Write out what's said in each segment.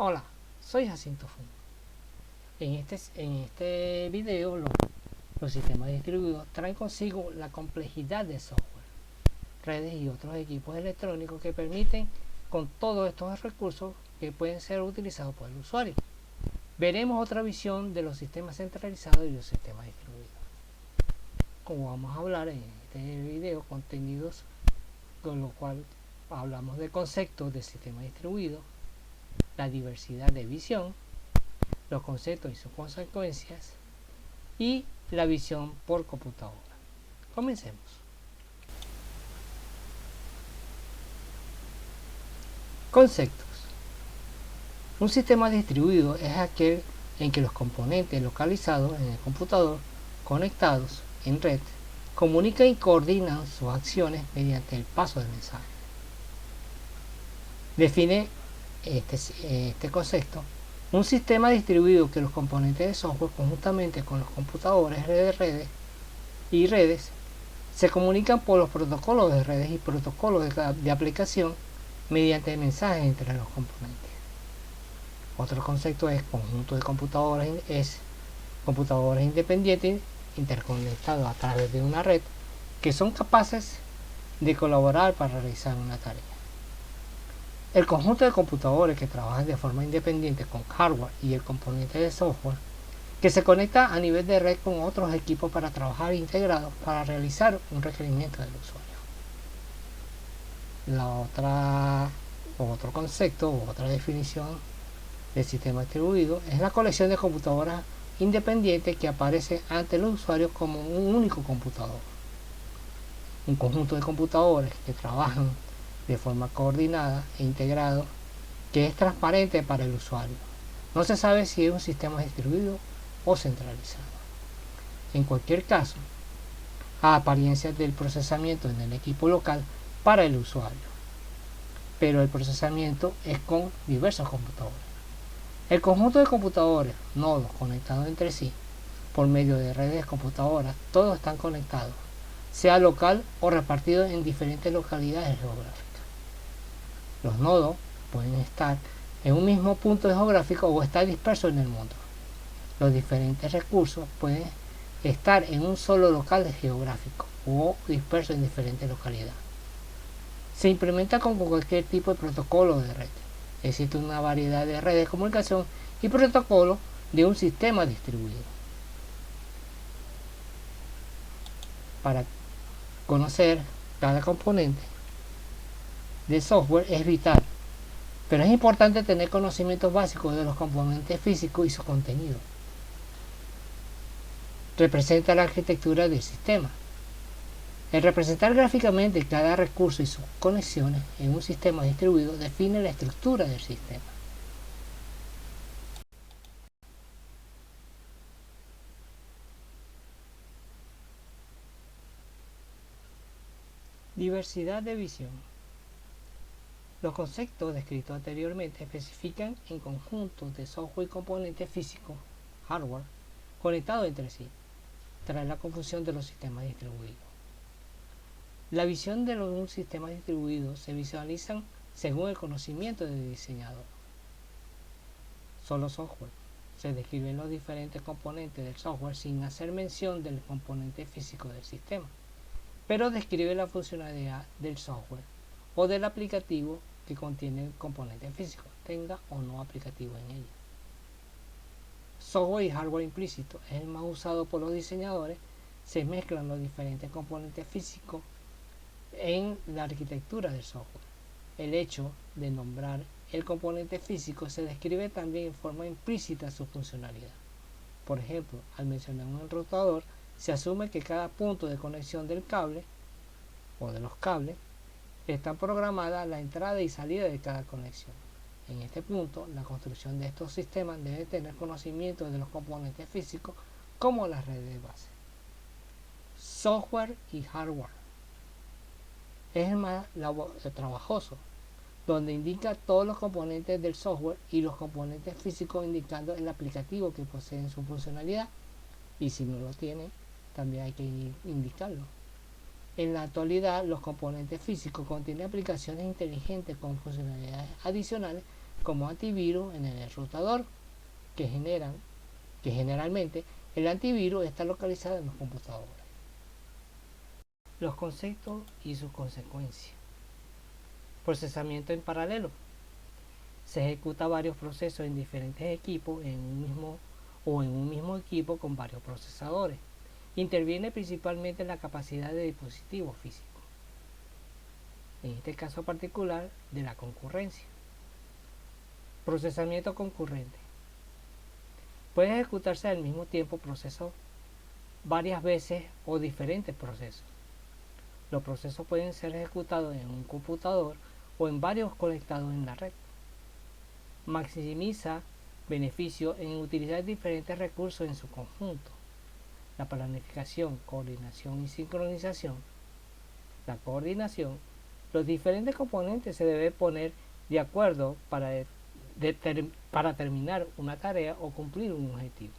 Hola, soy Jacinto Fun. En este video, los sistemas distribuidos traen consigo la complejidad de software, redes y otros equipos electrónicos que permiten con todos estos recursos que pueden ser utilizados por el usuario. Veremos otra visión de los sistemas centralizados y los sistemas distribuidos. Como vamos a hablar en este video, contenidos con lo cual hablamos de conceptos de sistema distribuido, la diversidad de visión, los conceptos y sus consecuencias y la visión por computadora. Comencemos. Conceptos. Un sistema distribuido es aquel en que los componentes localizados en el computador conectados en red comunican y coordinan sus acciones mediante el paso de mensajes. Define este concepto un sistema distribuido que los componentes de software conjuntamente con los computadores de redes se comunican por los protocolos de redes y protocolos de aplicación mediante mensajes entre los componentes. Otro concepto es conjunto de computadores, computadores independientes interconectados a través de una red que son capaces de colaborar para realizar una tarea. El conjunto de computadores que trabajan de forma independiente con hardware y el componente de software que se conecta a nivel de red con otros equipos para trabajar integrados para realizar un requerimiento del usuario. Otro concepto o otra definición del sistema distribuido es la colección de computadoras independientes que aparece ante los usuarios como un único computador. Un conjunto de computadores que trabajan de forma coordinada e integrado que es transparente para el usuario. No se sabe si es un sistema distribuido o centralizado. En cualquier caso, a apariencia del procesamiento en el equipo local para el usuario, pero el procesamiento es con diversos computadores. El conjunto de computadores, nodos conectados entre sí por medio de redes computadoras, todos están conectados, sea local o repartidos en diferentes localidades geográficas. Los nodos pueden estar en un mismo punto geográfico o estar dispersos en el mundo. Los diferentes recursos pueden estar en un solo local geográfico o dispersos en diferentes localidades. Se implementa con cualquier tipo de protocolo de red. Existe una variedad de redes de comunicación y protocolos de un sistema distribuido. Para conocer cada componente de software es vital, pero es importante tener conocimientos básicos de los componentes físicos y su contenido. Representa la arquitectura del sistema. El representar gráficamente cada recurso y sus conexiones en un sistema distribuido define la estructura del sistema. Diversidad de visión. Los conceptos descritos anteriormente especifican en conjuntos de software y componentes físicos, hardware, conectados entre sí, tras la confusión de los sistemas distribuidos. La visión de un sistema distribuido se visualizan según el conocimiento del diseñador. Solo software. Se describen los diferentes componentes del software sin hacer mención del componente físico del sistema, pero describe la funcionalidad del software o del aplicativo que contiene el componente físico, tenga o no aplicativo en ella. Software y hardware implícito es el más usado por los diseñadores. Se mezclan los diferentes componentes físicos en la arquitectura del software. El hecho de nombrar el componente físico se describe también en forma implícita su funcionalidad. Por ejemplo, al mencionar un enrutador, se asume que cada punto de conexión del cable o de los cables están programadas la entrada y salida de cada conexión. En este punto, la construcción de estos sistemas debe tener conocimiento de los componentes físicos como las redes de base. Software y hardware es el más trabajoso, donde indica todos los componentes del software y los componentes físicos indicando el aplicativo que posee en su funcionalidad, y si no lo tiene, también hay que indicarlo. En la actualidad, los componentes físicos contienen aplicaciones inteligentes con funcionalidades adicionales como antivirus en el enrutador, que generalmente el antivirus está localizado en los computadores. Los conceptos y sus consecuencias. Procesamiento en paralelo. Se ejecuta varios procesos en diferentes equipos en un mismo equipo con varios procesadores. Interviene principalmente en la capacidad de dispositivos físicos. En este caso particular, de la concurrencia. Procesamiento concurrente. Puede ejecutarse al mismo tiempo procesos varias veces o diferentes procesos. Los procesos pueden ser ejecutados en un computador o en varios conectados en la red. Maximiza beneficio en utilizar diferentes recursos en su conjunto. La planificación, coordinación y sincronización. La coordinación. Los diferentes componentes se deben poner de acuerdo para terminar una tarea o cumplir un objetivo.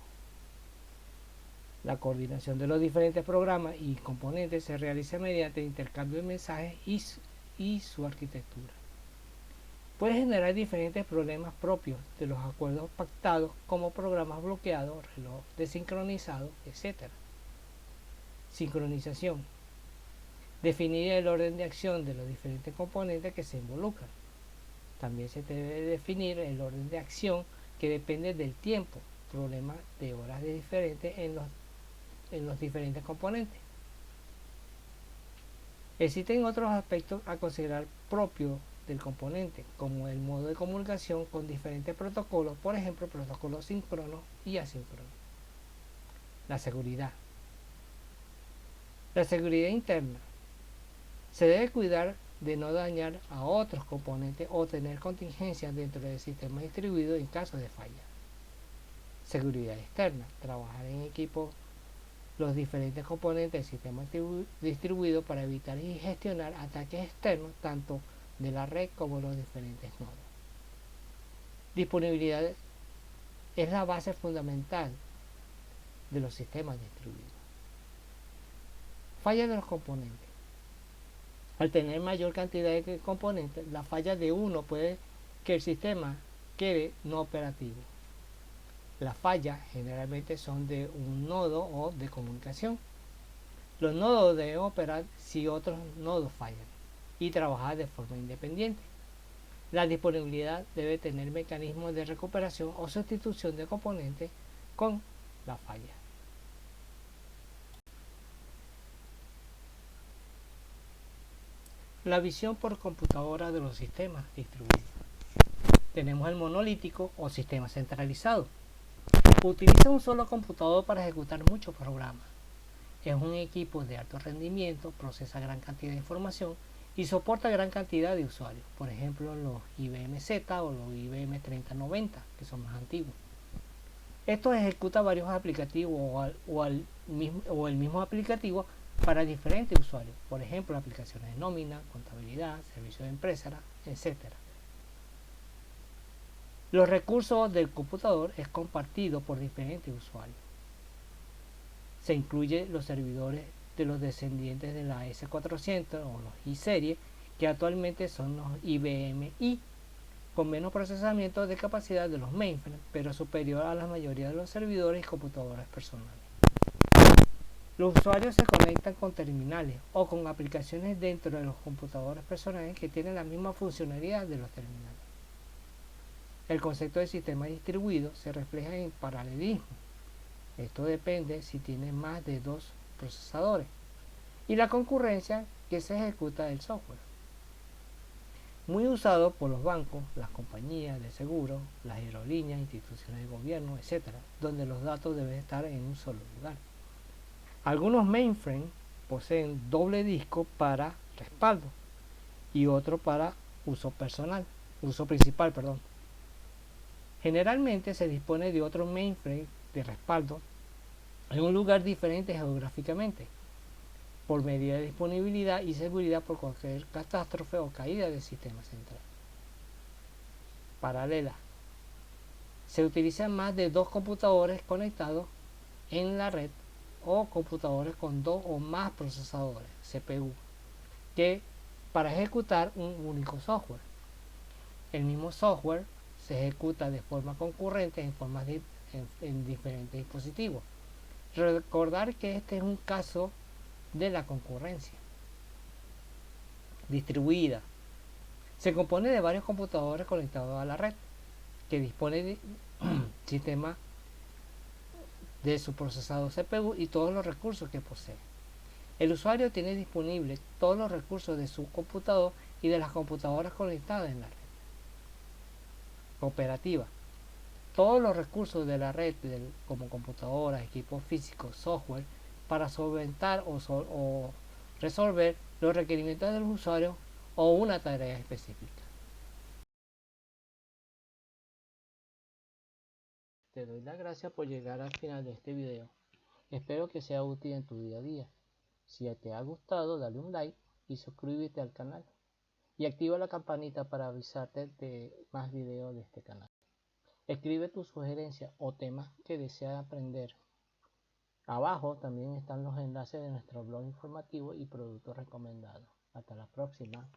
La coordinación de los diferentes programas y componentes se realiza mediante intercambio de mensajes y su arquitectura. Puede generar diferentes problemas propios de los acuerdos pactados, como programas bloqueados, reloj desincronizado, etc. Sincronización. Definir el orden de acción de los diferentes componentes que se involucran. También se debe definir el orden de acción que depende del tiempo, problemas de horas de diferentes en los diferentes componentes. Existen otros aspectos a considerar propios del componente, como el modo de comunicación con diferentes protocolos, por ejemplo, protocolos síncronos y asíncronos. La seguridad. La seguridad interna. Se debe cuidar de no dañar a otros componentes o tener contingencias dentro del sistema distribuido en caso de falla. Seguridad externa. Trabajar en equipo los diferentes componentes del sistema distribuido para evitar y gestionar ataques externos tanto de la red como los diferentes nodos. Disponibilidad es la base fundamental de los sistemas distribuidos. Falla de los componentes. Al tener mayor cantidad de componentes, la falla de uno puede que el sistema quede no operativo. Las fallas generalmente son de un nodo o de comunicación. Los nodos deben operar si otros nodos fallan y trabajar de forma independiente. La disponibilidad debe tener mecanismos de recuperación o sustitución de componentes con la falla. La visión por computadora de los sistemas distribuidos. Tenemos el monolítico o sistema centralizado. Utiliza un solo computador para ejecutar muchos programas. Es un equipo de alto rendimiento, procesa gran cantidad de información y soporta gran cantidad de usuarios. Por ejemplo, los IBM Z o los IBM 3090, que son más antiguos. Esto ejecuta varios aplicativos o el mismo aplicativo para diferentes usuarios, por ejemplo, aplicaciones de nómina, contabilidad, servicios de empresa, etc. Los recursos del computador es compartido por diferentes usuarios. Se incluye los servidores de los descendientes de la S400 o los i-serie, que actualmente son los IBM i, con menos procesamiento de capacidad de los mainframe, pero superior a la mayoría de los servidores y computadoras personales. Los usuarios se conectan con terminales o con aplicaciones dentro de los computadores personales que tienen la misma funcionalidad de los terminales. El concepto de sistema distribuido se refleja en paralelismo. Esto depende si tiene más de dos procesadores. Y la concurrencia que se ejecuta del software. Muy usado por los bancos, las compañías de seguro, las aerolíneas, instituciones de gobierno, etc., donde los datos deben estar en un solo lugar. Algunos mainframes poseen doble disco para respaldo y otro para uso principal. Generalmente se dispone de otro mainframe de respaldo en un lugar diferente geográficamente, por medida de disponibilidad y seguridad por cualquier catástrofe o caída del sistema central. Paralela. Se utilizan más de dos computadores conectados en la red o computadores con dos o más procesadores, CPU, que para ejecutar un único software. El mismo software se ejecuta de forma concurrente en diferentes dispositivos. Recordar que este es un caso de la concurrencia distribuida. Se compone de varios computadores conectados a la red que dispone de sistema de su procesado CPU y todos los recursos que posee. El usuario tiene disponible todos los recursos de su computador y de las computadoras conectadas en la red operativa. Todos los recursos de la red, como computadoras, equipos físicos, software, para solventar o resolver los requerimientos del usuario o una tarea específica. Te doy las gracias por llegar al final de este video. Espero que sea útil en tu día a día. Si te ha gustado, dale un like y suscríbete al canal. Y activa la campanita para avisarte de más videos de este canal. Escribe tus sugerencias o temas que deseas aprender. Abajo también están los enlaces de nuestro blog informativo y productos recomendados. Hasta la próxima.